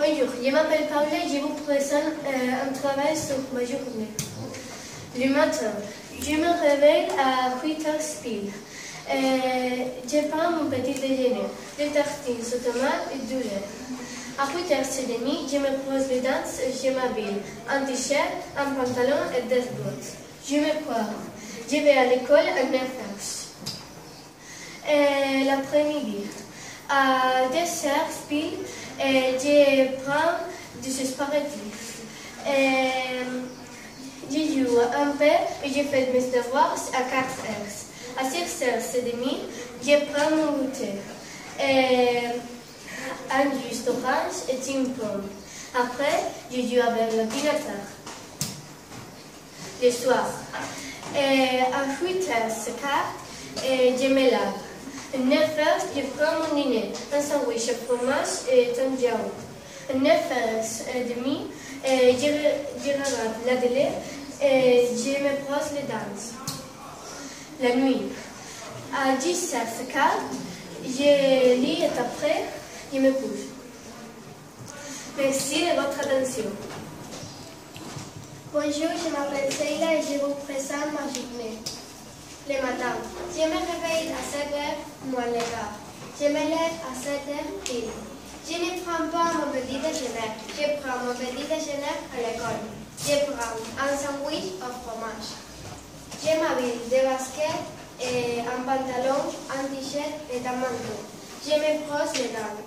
Bonjour, je m'appelle Paula et je vous présente un travail sur ma journée. Le matin, je me réveille à 8h pile. Je prends mon petit déjeuner, des tartines aux tomates et du lait. À 8h30, je me brosse les dents et je m'habille. Un t-shirt, un pantalon et des bottes. Je me coiffe. Je vais à l'école à 9h. L'après-midi, à 2h pile, je prends du spaghetti. Je joue un peu et je fais mes devoirs à 4h. À 6h30, je prends mon goûter. Un jus d'orange et une pomme. Après, je joue avec l'ordinateur. Le soir, à 8h15, je me lave. À 9h, je prends mon dîner, un sandwich au fromage et un yaourt. À 9h30, je regarde la télé et je me brosse les dents. La nuit, à 10h15, je lis et après, je me couche. Merci de votre attention. Bonjour, je m'appelle Seila et je vous présente ma journée. Le matin, je me réveille à 7h moins le quart. Je me lève à 7h pile. Je ne prends pas mon petit déjeuner. Je prends mon petit déjeuner à l'école. Je prends un sandwich au fromage. Je m'habille des baskets, un pantalon, un t-shirt et un manteau. Je me brosse les dents.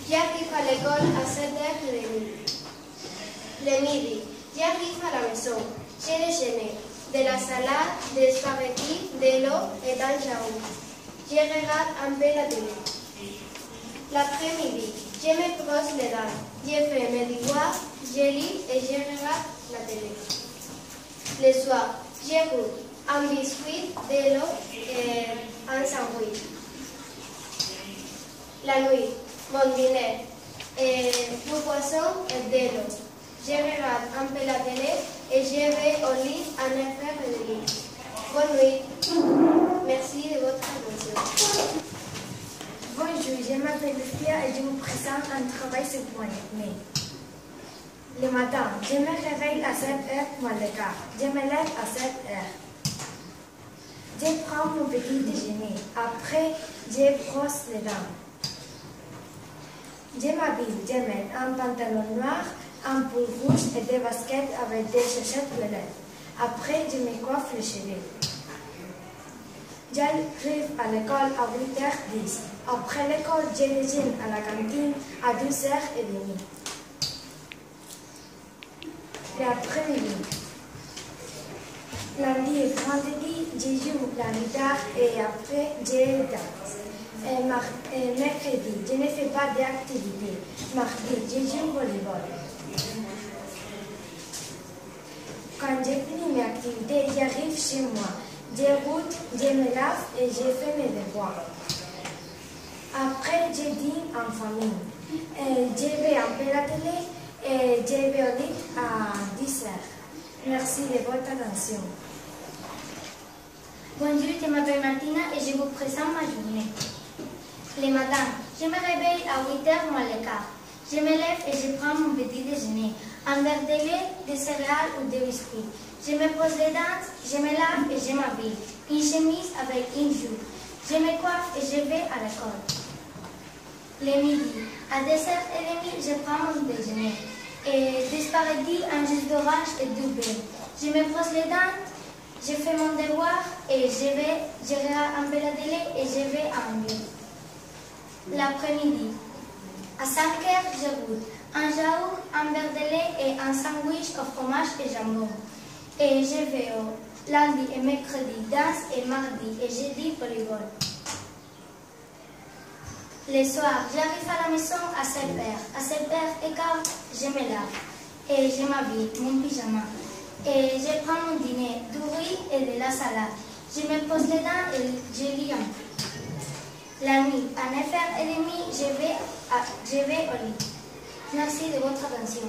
J'arrive à l'école à 7h30. Le midi, j'arrive à la maison. J'ai déjeuné de la salade, des spaghettis, de l'eau et d'un yaourt. Je regarde un peu la télé. L'après-midi, je me brosse les dents. Je fais mes devoirs, je lis et je regarde la télé. Le soir, je goûte un biscuit, de l'eau et un sandwich. La nuit, mon dîner, du poisson et de l'eau. Je regarde un peu la télé et je vais au lit à 9h30. Bonne nuit. Merci de votre attention. Bonjour, je m'appelle Lucia et je vous présente un travail sur moi. Le matin, je me réveille à 7h moins le quart. Je me lève à 7h. Je prends mon petit déjeuner. Après, je brosse les dents. Je m'habille. Je mets un pantalon noir, un pull rouge et des baskets avec des chaussettes violettes. Après, je me coiffe les cheveux. J'arrive à l'école à 8h10. Après l'école, je déjeune à la cantine à 12h30. L'après-midi. Lundi et vendredi, je joue la guitare et après, je danse. Mercredi, je ne fais pas d'activité. Mardi, je joue au volleyball. Quand j'ai fini mes activités, j'arrive chez moi. Je goûte, je me lave et je fais mes devoirs. Après, je dîne en famille. Je vais un peu à la télé et je vais au lit à 10h. Merci de votre attention. Bonjour, je m'appelle Martina et je vous présente ma journée. Le matin, je me réveille à 8h moins le quart. Je me lève et je prends mon petit déjeuner, un verre de lait, des céréales ou des biscuits. Je me brosse les dents, je me lave et je m'habille. Une chemise avec une jupe. Je me coiffe et je vais à l'école. Le midi, à 2h30, je prends mon déjeuner. Des spaghettis, un jus d'orange et du beurre. Je me brosse les dents, je fais mon devoir et je regarde un peu la télé et je vais à un lieu. L'après-midi, à 5h, je goûte un yaourt, un verre de lait et un sandwich au fromage et jambon. Et je vais au lundi et mercredi danse et mardi et jeudi volleyball. Le soir, j'arrive à la maison à 7h. À 7h15, je me lave et je m'habille, mon pyjama. Et je prends mon dîner, du riz et de la salade. Je me pose les dents et je lis un peu. La nuit, à 9h30, je vais au lit. Merci de votre attention.